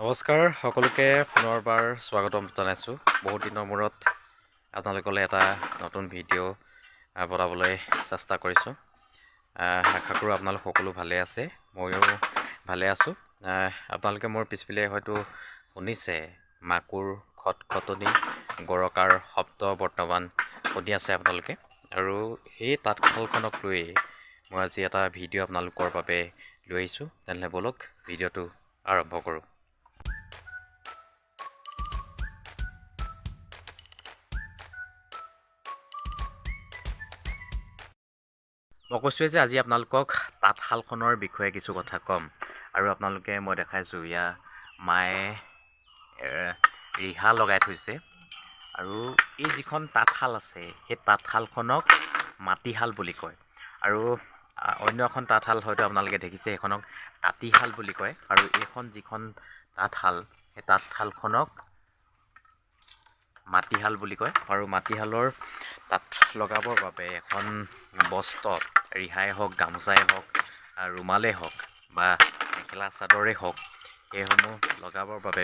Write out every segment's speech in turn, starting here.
নমস্কাৰ সকলোকে পুনৰবাৰ স্বাগতম জনাইছোঁ। বহুত দিনৰ মূৰত আপোনালোকলৈ এটা নতুন ভিডিঅ' বনাবলৈ চেষ্টা কৰিছোঁ। আশা কৰোঁ আপোনালোক সকলো ভালে আছে, ময়ো ভালে আছোঁ। আপোনালোকে মোৰ পিছফালে হয়তো শুনিছে মাকুৰ খটখটনি গৰকাৰ শব্দ বৰ্তমান শুনি আছে আপোনালোকে। আৰু সেই তাঁতশালখনক লৈ মই আজি এটা ভিডিঅ' আপোনালোকৰ বাবে লৈ আহিছোঁ। তেনেহ'লে ব'লক ভিডিঅ'টো আৰম্ভ কৰোঁ। মই কৈছোঁৱে যে আজি আপোনালোকক তাঁতশালখনৰ বিষয়ে কিছু কথা ক'ম। আৰু আপোনালোকে মই দেখাইছোঁ ইয়াৰ মায়ে ৰিহা লগাই থৈছে। আৰু এই যিখন তাঁতশাল আছে সেই তাঁতশালখনক মাটিশাল বুলি কয়। আৰু অন্য এখন তাঁতশাল হয়তো আপোনালোকে দেখিছে, সেইখনক তাঁতীশাল বুলি কয়। আৰু এইখন যিখন তাঁতশাল সেই তাঁতশালখনক মাটিশাল বুলি কয়। আৰু মাটিশালৰ তাঁত লগাবৰ বাবে এখন বস্ত্ৰত ৰিহাই হওক, গামোচাই হওক, ৰুমালেই হওক বা মেখেলা চাদৰেই হওক, সেইসমূহ লগাবৰ বাবে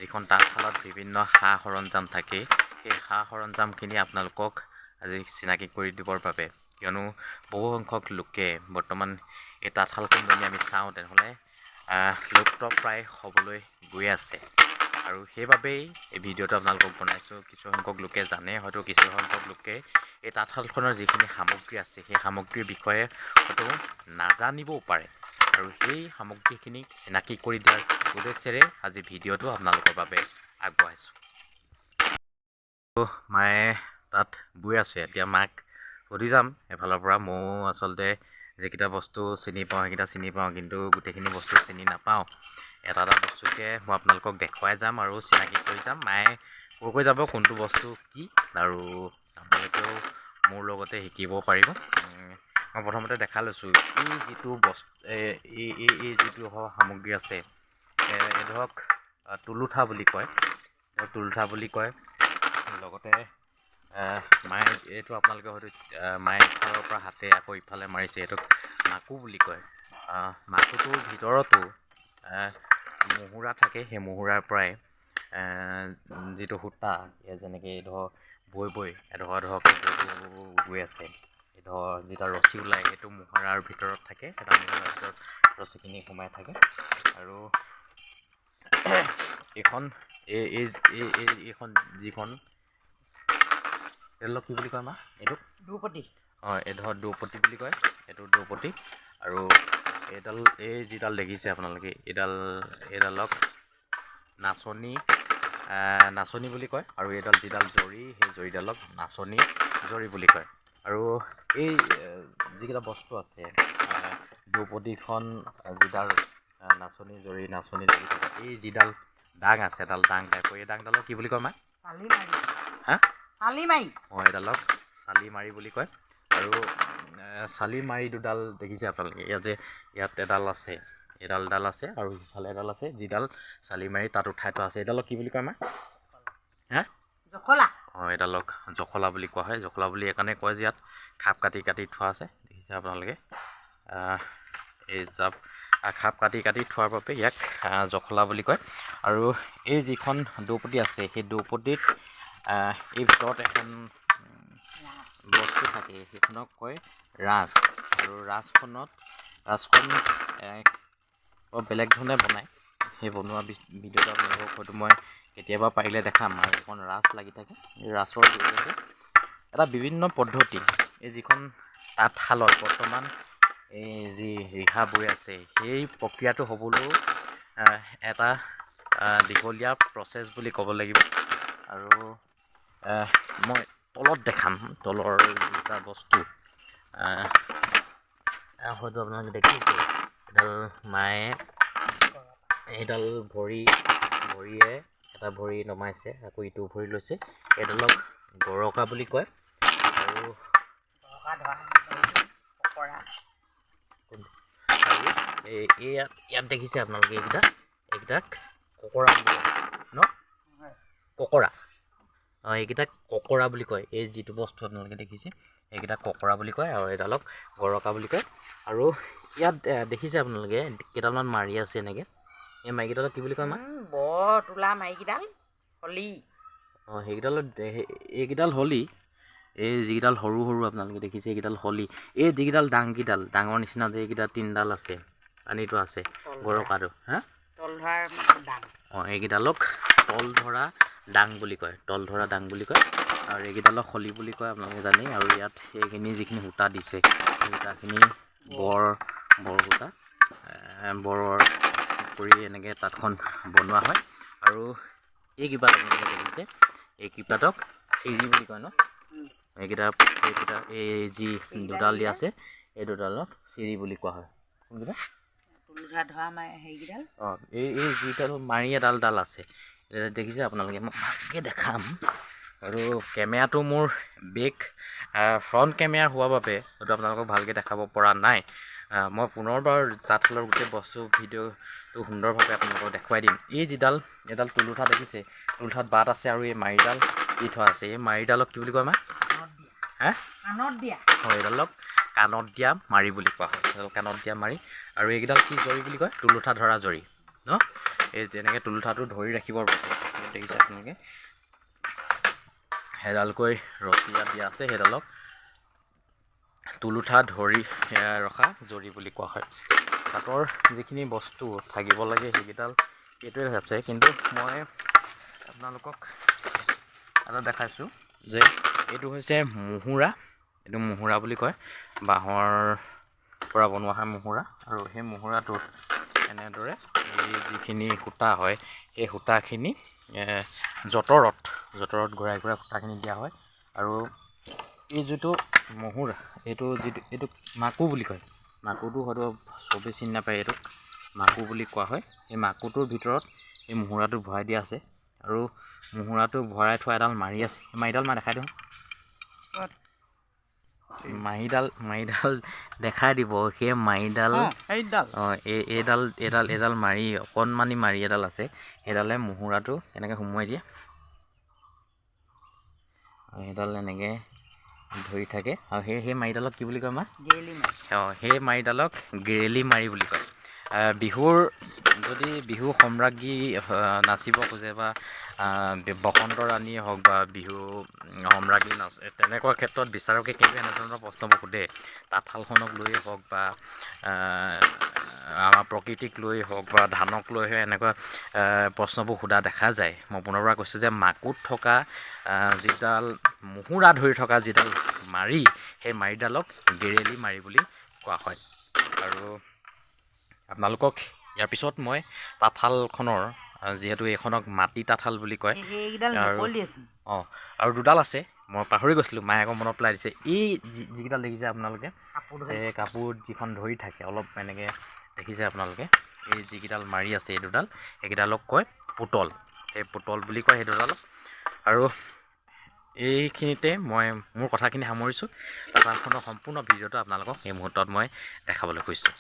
যিখন তাঁতশালত বিভিন্ন সা সৰঞ্জাম থাকে, সেই সা সৰঞ্জামখিনি আপোনালোকক আজি চিনাকি কৰি দিবৰ বাবে, কিয়নো বহু সংখ্যক লোকে বৰ্তমান এই তাঁতশালখন যদি আমি চাওঁ তেনেহ'লে লুপ্তপ্ৰায় হ'বলৈ গৈ আছে। আৰু সেইবাবেই এই ভিডিঅ'টো আপোনালোকক বনাইছোঁ। কিছু সংখ্যক লোকে জানে, হয়তো কিছু সংখ্যক লোকে এই তাঁতশালখনৰ যিখিনি সামগ্ৰী আছে সেই সামগ্ৰীৰ বিষয়ে হয়তো নাজানিবও পাৰে। আৰু সেই সামগ্ৰীখিনিক চিনাকি কৰি দিয়াৰ উদ্দেশ্যেৰে আজি ভিডিঅ'টো আপোনালোকৰ বাবে আগবঢ়াইছোঁ। মায়ে তাত বৈ আছে। এতিয়া মাক সুধি যাম এফালৰ পৰা। ময়ো আচলতে যিকেইটা বস্তু চিনি পাওঁ সেইকেইটা চিনি পাওঁ, কিন্তু গোটেইখিনি বস্তু চিনি নাপাওঁ। এটা এটা বস্তুকে মই আপোনালোকক দেখুৱাই যাম আৰু চিনাকি কৰি যাম। মায়ে কৈ যাব কোনটো বস্তু কি, আৰু আপোনালোকেও মোৰ লগতে শিকিব পাৰিব। মই প্ৰথমতে দেখা লৈছোঁ এই যিটো বস্তু এই যিটো সামগ্ৰী আছে, এই ধৰক তুলুঠা বুলি কয়, লগতে মায়ে এইটো আপোনালোকে হয়তো মায়ে ইফালৰ পৰা হাতে আকৌ ইফালে মাৰিছে, এইটোক মাকু বুলি কয়। মাকুটোৰ ভিতৰতো মুহুৰা থাকে। সেই মুহুৰাৰ পৰাই যিটো সূতা, যেনেকৈ ধৰক বৈ এডোখৰ গৈ আছে, ধৰ যিটা ৰছী ওলায় সেইটো মুহুৰাৰ ভিতৰত থাকে, এটা মুহুৰাৰ ভিতৰত ৰছীখিনি সোমাই থাকে। আৰু এইখন এইখন যিখন কি বুলি কয় মা, এইটো দুপতি। এই ধৰ দুপতি বুলি কয়, এইটো দুপতি। আৰু এই যিডাল দেখিছে আপোনালোকে, এইডালক নাচনি বুলি কয়। আৰু এইডাল যিডাল জৰি, সেই জৰিডালক জৰি বুলি কয়। আৰু এই যিকেইটা বস্তু আছে, দুপতিখন যিডাল নাচনি জৰি থাকে, এই যিডাল দাং আছে, এডাল দাং টাইপৰ, এই দাংডালক কি বুলি কয় মা? এইডালক চালিমাৰি বুলি কয়। আৰু চালিমাৰি দুডাল দেখিছে আপোনালোকে, ইয়াত এডাল আছে, এডাল আছে, আৰু সিফালে এডাল আছে যিডাল চালিমাৰি তাত উঠাই থোৱা আছে। এইডালক কি বুলি কয় মা? জখলা। এইডালক জখলা বুলি কোৱা হয়। জখলা বুলি এইকাৰণে কয় যে ইয়াত খাপ কাটি থোৱা আছে, দেখিছে আপোনালোকে। এই খাপ কাটি থোৱাৰ বাবে ইয়াক জখলা বুলি কয়। আৰু এই যিখন দুপতি আছে, সেই দুপতিত এই ভিতৰত এখন বস্তু থাকে, সেইখনক কয় ৰাঁচ। আৰু ৰাঁচখন বেলেগ ধৰণে বনায়। সেই বনোৱা ভিডিঅ'টো আপোনালোকক হয়তো মই কেতিয়াবা পাৰিলে দেখাম। আৰু এখন ৰাঁচ লাগি থাকে, এই ৰাঁচৰ জৰিয়তে এটা বিভিন্ন পদ্ধতি, এই যিখন তাঁতশালত বৰ্তমান এই যি ৰিহা বৈ আছে, সেই প্ৰক্ৰিয়াটো হ'বলৈও এটা দীঘলীয়া প্ৰচেছ বুলি ক'ব লাগিব। আৰু মই তলত দেখাম, তলৰ যিটা বস্তু হয়তো আপোনালোকে দেখিছে, এডাল মায়ে এইডাল ভৰিয়ে এটা ভৰি নমাইছে, আকৌ ইটো ভৰি লৈছে। এইডালক গৰকা বুলি কয়। আৰু ইয়াত দেখিছে আপোনালোকে, এইকেইটাক ককৰা বুলি কয় ন? ককৰা। এইকেইটাক ককৰা বুলি কয়। এই যিটো বস্তু আপোনালোকে দেখিছে এইকেইটাক ককৰা বুলি কয়, আৰু এইডালক গৰকা বুলি কয়। আৰু ইয়াত দেখিছে আপোনালোকে কেইডালমান মাৰি আছে এনেকৈ, এই মাইকীডালক কি বুলি কয় মা? বৰ তোলা মাইকীডাল হলি। অঁ সেইকেইডালত এইকেইডাল হলি। এই যিকেইডাল সৰু সৰু আপোনালোকে দেখিছে এইকেইডাল হলি। এই যিকেইডাল ডাংকেইডাল ডাঙৰ নিচিনা যে এইকেইডাল 3ডাল আছে পানীটো আছে গৰকাটো হা তল ধৰাৰ ডাং। অঁ এইকেইডালক তল ধৰা ডাং বুলি কয়, তল ধৰা ডাং বুলি কয়। আৰু এইকেইডালক হলি বুলি কয় আপোনালোকে জানেই। আৰু ইয়াত এইখিনি যিখিনি সূতা দিছে সেই সূতাখিনি বৰ সূতা বৰৰ কৰি এনেকৈ তাঁতখন বনোৱা হয়। আৰু এই কিপাত আপোনালোকে দেখিছে এই কিপাতক চিৰি বুলি কয় ন। এইকেইটা এই যি দুডাল দিয়া আছে এই দুডালক চিৰি বুলি কোৱা হয়। কোনকেইটা? তুলুঠা ধৰা হেৰিকেইডাল। অঁ এই যিডাল মাৰি এডাল আছে দেখিছে আপোনালোকে। মই ভালকৈ দেখাম। আৰু কেমেৰাটো মোৰ ফ্ৰণ্ট কেমেৰা হোৱাৰ বাবে হয়তো আপোনালোকক ভালকৈ দেখাব পৰা নাই। মই পুনৰবাৰ তাঁতশালৰ গোটেই বস্তু ভিডিঅ'টো সুন্দৰভাৱে আপোনালোকক দেখুৱাই দিম। এই এডাল তুলুঠা দেখিছে, তুলুঠাত বাট আছে আৰু এই মাৰিডাল দি থোৱা আছে। এই মাৰিডালক কি বুলি কয় মা? কাণত দিয়া। হয় এইডালক কাণত দিয়া মাৰি বুলি কোৱা হয়। এইডাল কাণত দিয়া মাৰি। আৰু এইকেইডাল কি জৰি বুলি কয়? তুলুঠা ধৰা জৰি ন। এই তেনেকৈ তুলুঠাটো ধৰি ৰাখিবৰ বাবে দেখিছে আপোনালোকে এডালকৈ ৰছী ইয়াত দিয়া আছে। সেইডালক তুলুঠা ধৰি ৰখা জৰি বুলি কোৱা হয়। তাঁতৰ যিখিনি বস্তু থাকিব লাগে সেইকেইডাল এইটোৱে আছে। কিন্তু মই আপোনালোকক এটা দেখাইছোঁ যে এইটো হৈছে মুহুৰা। এইটো মুহুৰা বুলি কয়, বাঁহৰ পৰা বনোৱা হয় মুহুৰা। আৰু সেই মুহুৰাটোত এনেদৰে এই যিখিনি সূতা হয় সেই সূতাখিনি যঁতৰত ঘূৰাই ঘূৰাই সূতাখিনি দিয়া হয়। আৰু এই যিটো মুহুৰা এইটো মাকু বুলি কয়। মাকুটো হয়তো চবেই চিনি নাপায়, এইটোক মাকু বুলি কোৱা হয়। এই মাকুটোৰ ভিতৰত এই মুহুৰাটো ভৰাই দিয়া আছে। আৰু মুহুৰাটো ভৰাই থোৱা এডাল মাৰি আছে। মাৰিডাল দেখাই দিওঁ। মাৰিডাল দেখাই দিব। সেই মাৰিডাল এইডাল মাৰি অকণমানি মাৰি এডাল আছে। সেইডালে মুহুৰাটো এনেকৈ সুমুৱাই দিয়ে। সেইডাল এনেকৈ ধৰি থাকে। আৰু সেই মাৰিডালক কি বুলি কয় মা? গেৰেলি মাৰি। অঁ সেই মাৰিডালক গেৰেলি মাৰি বুলি কয়। যদি বিহু সম্ৰাজ্ঞী নাচিব খোজে বা বসন্ত ৰাণীয়ে হওক বা বিহু সম্ৰাজ্ঞী তেনেকুৱা ক্ষেত্ৰত বিচাৰকে কিন্তু এনেধৰণৰ প্ৰশ্নবোৰ সোধে। তাঁতশালখনক লৈয়ে হওক বা আমাৰ প্ৰকৃতিক লৈ হওক বা ধানক লৈ এনেকুৱা প্ৰশ্নবোৰ সোধা দেখা যায়। মই পুনৰবাৰ কৈছোঁ যে মাকুত থকা যিডাল মুহুৰা ধৰি থকা যিডাল মাৰি সেই মাৰিডালক গেৰেলি মাৰি বুলি কোৱা হয়। আৰু আপোনালোকক ইয়াৰ পিছত মই তাঁতশালখনৰ যিহেতু এইখনক মাটি তাঁতশাল বুলি কয় আৰু দুডাল আছে মই পাহৰি গৈছিলোঁ, মায়ে আকৌ মনত পেলাই দিছে। এই যিকেইডাল দেখিছে আপোনালোকে এই কাপোৰ যিখন ধৰি থাকে অলপ এনেকৈ দেখিছে আপোনালোকে এই যিকেইডাল মাৰি আছে এই দুডাল সেইকেইডালক কয় পুতল। সেই পুতল বুলি কয় সেই দুডালক। আৰু এইখিনিতে মই মোৰ কথাখিনি সামৰিছোঁ। তাঁতশালখনৰ সম্পূৰ্ণ ভিডিঅ'টো আপোনালোকক এই মুহূৰ্তত মই দেখাবলৈ খুজিছোঁ।